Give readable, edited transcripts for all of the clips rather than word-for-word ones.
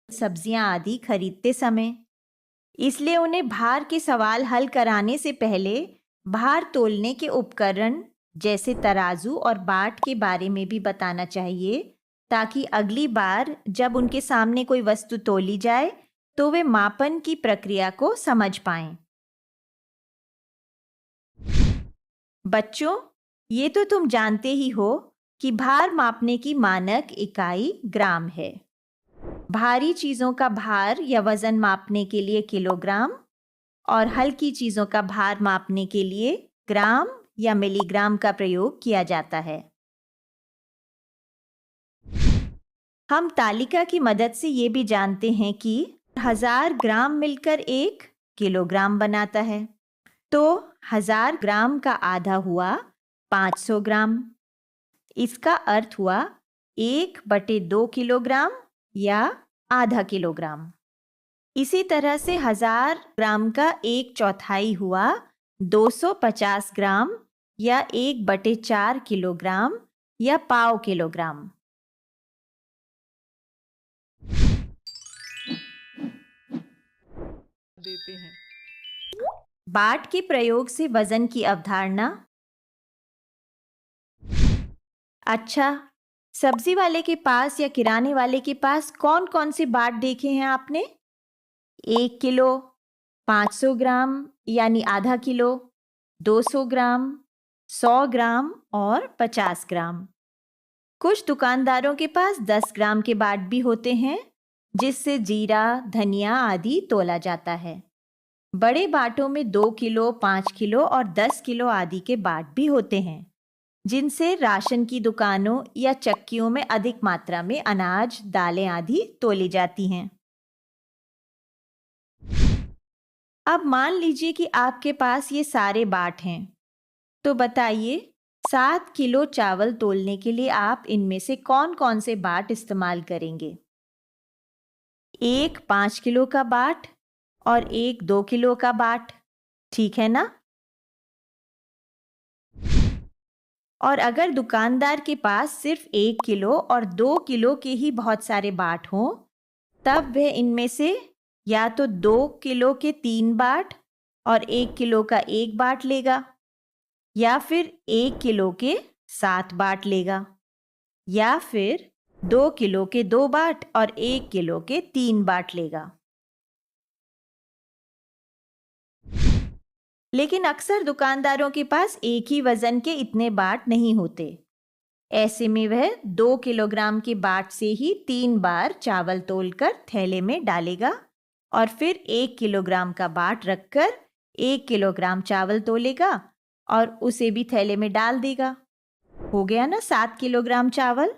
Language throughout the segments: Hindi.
सब्जियां आदि खरीदते समय। इसलिए उन्हें भार के सवाल हल कराने से पहले भार तोलने के उपकरण जैसे तराजू और बाट के बारे में भी बताना चाहिए, ताकि अगली बार जब उनके सामने कोई वस्तु तोली जाए तो वे मापन की प्रक्रिया को समझ पाएं। बच्चों, ये तो तुम जानते ही हो कि भार मापने की मानक इकाई ग्राम है। भारी चीजों का भार या वजन मापने के लिए किलोग्राम और हल्की चीजों का भार मापने के लिए ग्राम या मिलीग्राम का प्रयोग किया जाता है। हम तालिका की मदद से ये भी जानते हैं कि 1000 ग्राम मिलकर 1 किलोग्राम बनाता है। तो 1000 ग्राम का आधा हुआ 500 ग्राम। इसका अर्थ हुआ 1/2 किलोग्राम या आधा किलोग्राम। इसी तरह से 1000 ग्राम का 1/4 हुआ 250 ग्राम या 1/4 किलोग्राम या पाव किलोग्राम। देते हैं। बाट के प्रयोग से वजन की अवधारणा। अच्छा, सब्जी वाले के पास या किराने वाले के पास कौन कौन से बाट देखे हैं आपने? 1 किलो, 500 ग्राम यानी आधा किलो, 200 ग्राम, 100 ग्राम और 50 ग्राम। कुछ दुकानदारों के पास 10 ग्राम के बाट भी होते हैं, जिससे जीरा, धनिया आदि तोला जाता है। बड़े बाटों में 2 किलो, 5 किलो और 10 किलो आदि के बाट भी होते हैं, जिनसे राशन की दुकानों या चक्कियों में अधिक मात्रा में अनाज, दालें आदि तोली जाती हैं। अब मान लीजिए कि आपके पास ये सारे बाट हैं, तो बताइए 7 किलो चावल तोलने के लिए आप इनमें से कौन-कौन से बाट इस्तेमाल करेंगे? एक 5 किलो का बाट और एक 2 किलो का बाट, ठीक है ना? और अगर दुकानदार के पास सिर्फ 1 किलो और 2 किलो के ही बहुत सारे बाट हों, तब वह इनमें से या तो 2 किलो के 3 बाट और 1 किलो का 1 बाट लेगा, या फिर 1 किलो के 7 बाट लेगा, या फिर 2 किलो के 2 बाट और 1 किलो के 3 बाट लेगा। लेकिन अक्सर दुकानदारों के पास एक ही वजन के इतने बाट नहीं होते। ऐसे में वह 2 किलोग्राम के बाट से ही 3 बार चावल तोलकर थैले में डालेगा और फिर 1 किलोग्राम का बाट रखकर 1 किलोग्राम चावल तोलेगा और उसे भी थैले में डाल देगा। हो गया ना 7 किलोग्राम चावल।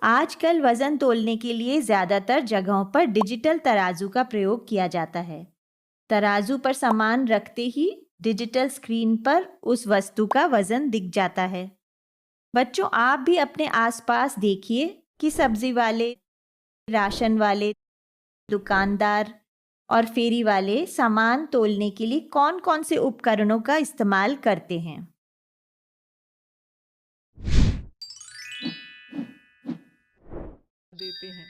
आजकल वजन तोलने के लिए ज्यादातर जगहों पर डिजिटल तराजू का प्रयोग किया जाता है। तराजू पर सामान रखते ही डिजिटल स्क्रीन पर उस वस्तु का वजन दिख जाता है। बच्चों, आप भी अपने आसपास देखिए कि सब्जी वाले, राशन वाले, दुकानदार और फेरी वाले सामान तोलने के लिए कौन-कौन से उपकरणों का इस्तेमाल करते हैं। देते हैं।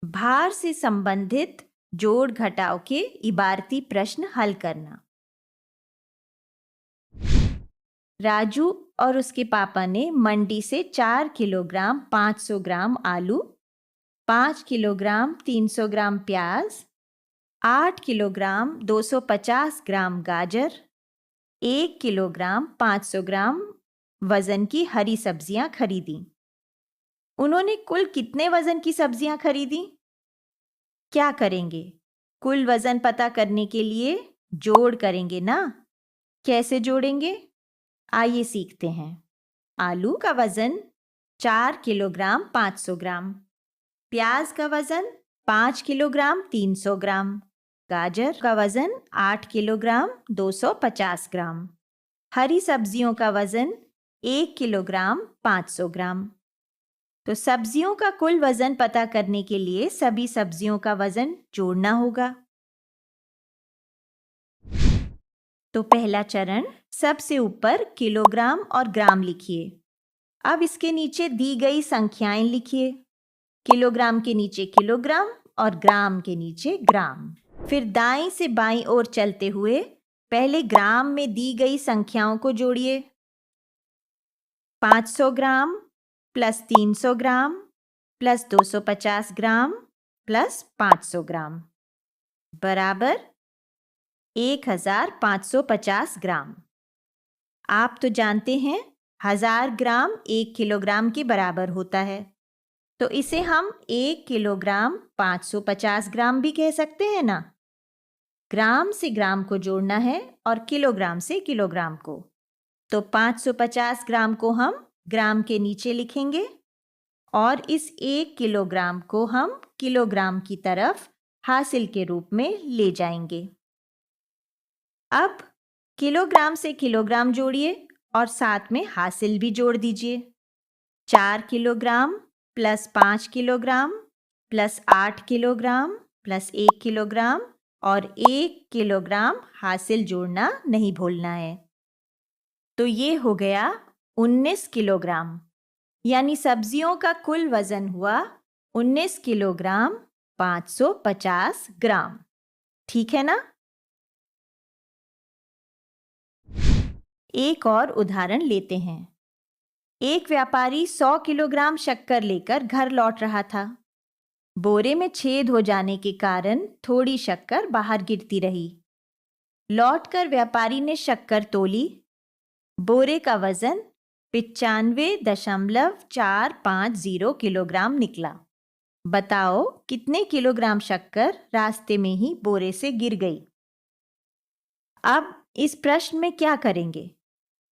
भार से संबंधित जोड़ घटाव के इबारती प्रश्न हल करना। राजू और उसके पापा ने मंडी से 4 किलोग्राम 500 ग्राम आलू, 5 किलोग्राम 300 ग्राम प्याज, 8 किलोग्राम 250 ग्राम गाजर, 1 किलोग्राम 500 ग्राम वजन की हरी सब्जियां खरीदी। उन्होंने कुल कितने वजन की सब्जियां खरीदी? क्या करेंगे? कुल वजन पता करने के लिए जोड़ करेंगे ना? कैसे जोड़ेंगे? आइए सीखते हैं। आलू का वजन 4 किलोग्राम 500 ग्राम, प्याज का वजन 5 किलोग्राम 300 ग्राम, गाजर का वजन 8 किलोग्राम 250 ग्राम, हरी सब्जियों का वजन 1 किलोग्राम 500 ग्राम। तो सब्जियों का कुल वजन पता करने के लिए सभी सब्जियों का वजन जोड़ना होगा। तो पहला चरण, सबसे ऊपर किलोग्राम और ग्राम लिखिए। अब इसके नीचे दी गई संख्याएं लिखिए। किलोग्राम के नीचे किलोग्राम और ग्राम के नीचे ग्राम। फिर दाईं से बाईं ओर चलते हुए पहले ग्राम में दी गई संख्याओं को जोड़िए। 500 gram plus 300 gram plus 250 gram plus 500 ग्राम बराबर 1550 ग्राम। आप तो जानते हैं 1000 ग्राम 1 किलोग्राम के बराबर होता है, तो इसे हम 1 किलोग्राम 550 ग्राम भी कह सकते हैं ना। ग्राम से ग्राम को जोड़ना है और किलोग्राम से किलोग्राम को, तो 550 ग्राम को हम ग्राम के नीचे लिखेंगे और इस 1 किलोग्राम को हम किलोग्राम की तरफ हासिल के रूप में ले जाएंगे। अब किलोग्राम से किलोग्राम जोड़िए और साथ में हासिल भी जोड़ दीजिए। 4 kilogram plus 5 kilogram plus 8 kilogram plus 1 kilogram और 1 किलोग्राम हासिल जोड़ना नहीं भूलना है। तो ये हो गया 19 किलोग्राम, यानी सब्जियों का कुल वजन हुआ 19 किलोग्राम 550 ग्राम। ठीक है ना? एक और उदाहरण लेते हैं। एक व्यापारी 100 किलोग्राम शक्कर लेकर घर लौट रहा था। बोरे में छेद हो जाने के कारण थोड़ी शक्कर बाहर गिरती रही। लौटकर व्यापारी ने शक्कर तोली। बोरे का वजन 95.450 किलोग्राम निकला। बताओ कितने किलोग्राम शक्कर रास्ते में ही बोरे से गिर गई। अब इस प्रश्न में क्या करेंगे?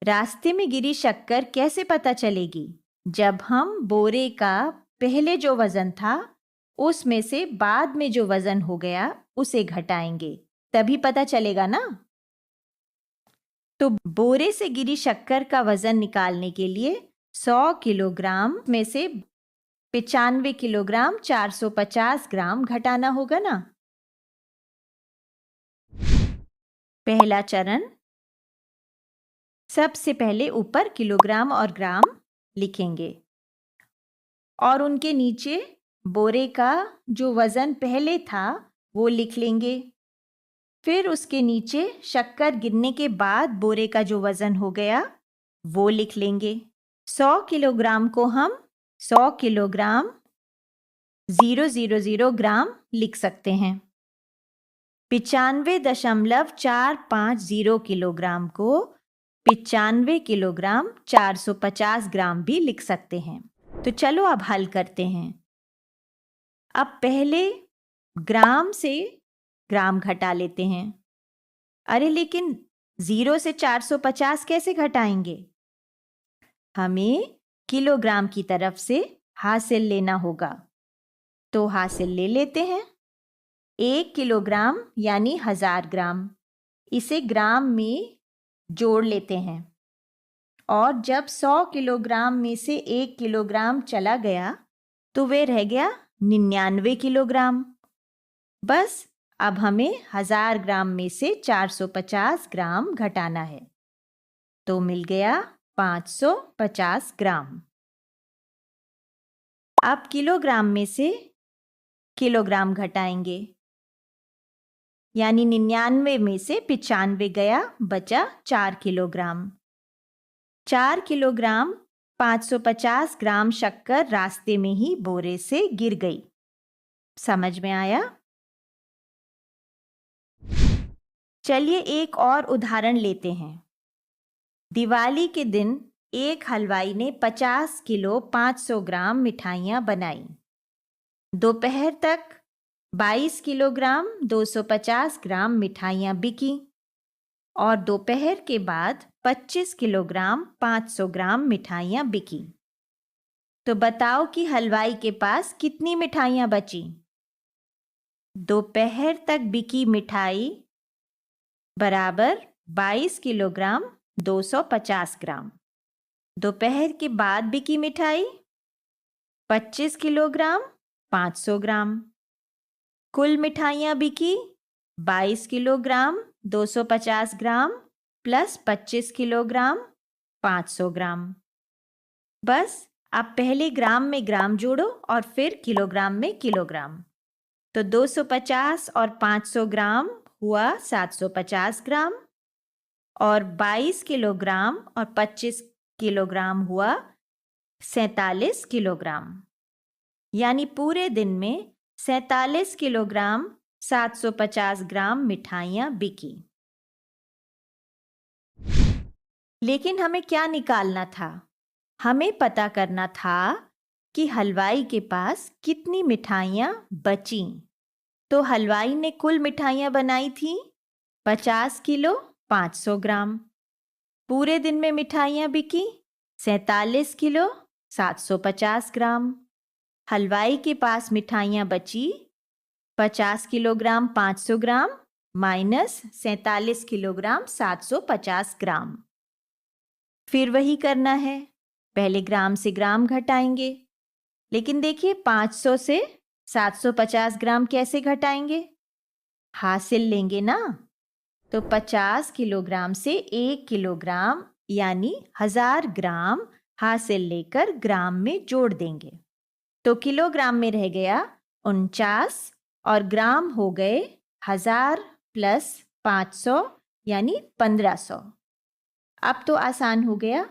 रास्ते में गिरी शक्कर कैसे पता चलेगी? जब हम बोरे का पहले जो वजन था उसमें से बाद में जो वजन हो गया उसे घटाएंगे, तभी पता चलेगा ना। तो बोरे से गिरी शक्कर का वजन निकालने के लिए 100 किलोग्राम में से 95 किलोग्राम 450 ग्राम घटाना होगा ना। पहला चरण, सबसे पहले ऊपर किलोग्राम और ग्राम लिखेंगे और उनके नीचे बोरे का जो वजन पहले था वो लिख लेंगे। फिर उसके नीचे शक्कर गिरने के बाद बोरे का जो वजन हो गया वो लिख लेंगे। 100 किलोग्राम को हम 100 किलोग्राम 000 ग्राम लिख सकते हैं। 95.450 किलोग्राम को 95 किलोग्राम 450 ग्राम भी लिख सकते हैं। तो चलो अब हल करते हैं। अब पहले ग्राम से ग्राम घटा लेते हैं। अरे लेकिन 0 से 450 कैसे घटाएंगे? हमें किलोग्राम की तरफ से हासिल लेना होगा, तो हासिल ले लेते हैं। 1 किलोग्राम यानी 1000 ग्राम, इसे ग्राम में जोड़ लेते हैं और जब 100 किलोग्राम में से 1 किलोग्राम चला गया तो वे रह गया 99 किलोग्राम। बस अब हमें 1000 ग्राम में से 450 ग्राम घटाना है, तो मिल गया 550 ग्राम। अब किलोग्राम में से किलोग्राम घटाएंगे, यानी 99 में से 95 गया, बचा 4 किलोग्राम। 4 किलोग्राम 550 ग्राम शक्कर रास्ते में ही बोरे से गिर गई। समझ में आया? चलिए एक और उदाहरण लेते हैं। दिवाली के दिन एक हलवाई ने 50 किलो 500 ग्राम मिठाइयाँ बनाई। दोपहर तक 22 किलोग्राम 250 ग्राम मिठाइयाँ बिकी और दोपहर के बाद 25 किलोग्राम 500 ग्राम मिठाइयाँ बिकी। तो बताओ कि हलवाई के पास कितनी मिठाइयाँ बची? दोपहर तक बिकी मिठाई बराबर 22 किलोग्राम 250 ग्राम। दोपहर के बाद बिकी मिठाई 25 किलोग्राम 500 ग्राम। कुल मिठाइयाँ बिकी 22 किलोग्राम 250 ग्राम प्लस 25 किलोग्राम 500 ग्राम। बस आप पहले ग्राम में ग्राम जोड़ो और फिर किलोग्राम में किलोग्राम। तो 250 और 500 ग्राम हुआ 750 ग्राम, और 22 किलोग्राम और 25 किलोग्राम हुआ 47 किलोग्राम। यानी पूरे दिन में 47 किलोग्राम 750 ग्राम मिठाइयाँ बिकी। लेकिन हमें क्या निकालना था? हमें पता करना था कि हलवाई के पास कितनी मिठाइयाँ बचीं। तो हलवाई ने कुल मिठाइयाँ बनाई थी 50 किलो 500 ग्राम। पूरे दिन में मिठाइयाँ बिकी 47 किलो 750 ग्राम। हलवाई के पास मिठाइयाँ बची 50 किलोग्राम 500 ग्राम माइनस 47 किलोग्राम 750 ग्राम। फिर वही करना है, पहले ग्राम से ग्राम घटाएंगे। लेकिन देखिए 500 से 750 ग्राम कैसे घटाएंगे? हासिल लेंगे ना। तो 50 किलोग्राम से 1 किलोग्राम यानी 1000 ग्राम हासिल लेकर ग्राम में जोड़ देंगे। तो किलोग्राम में रह गया 49 और ग्राम हो गए 1000 प्लस 500 यानी 1500। अब तो आसान हो गया,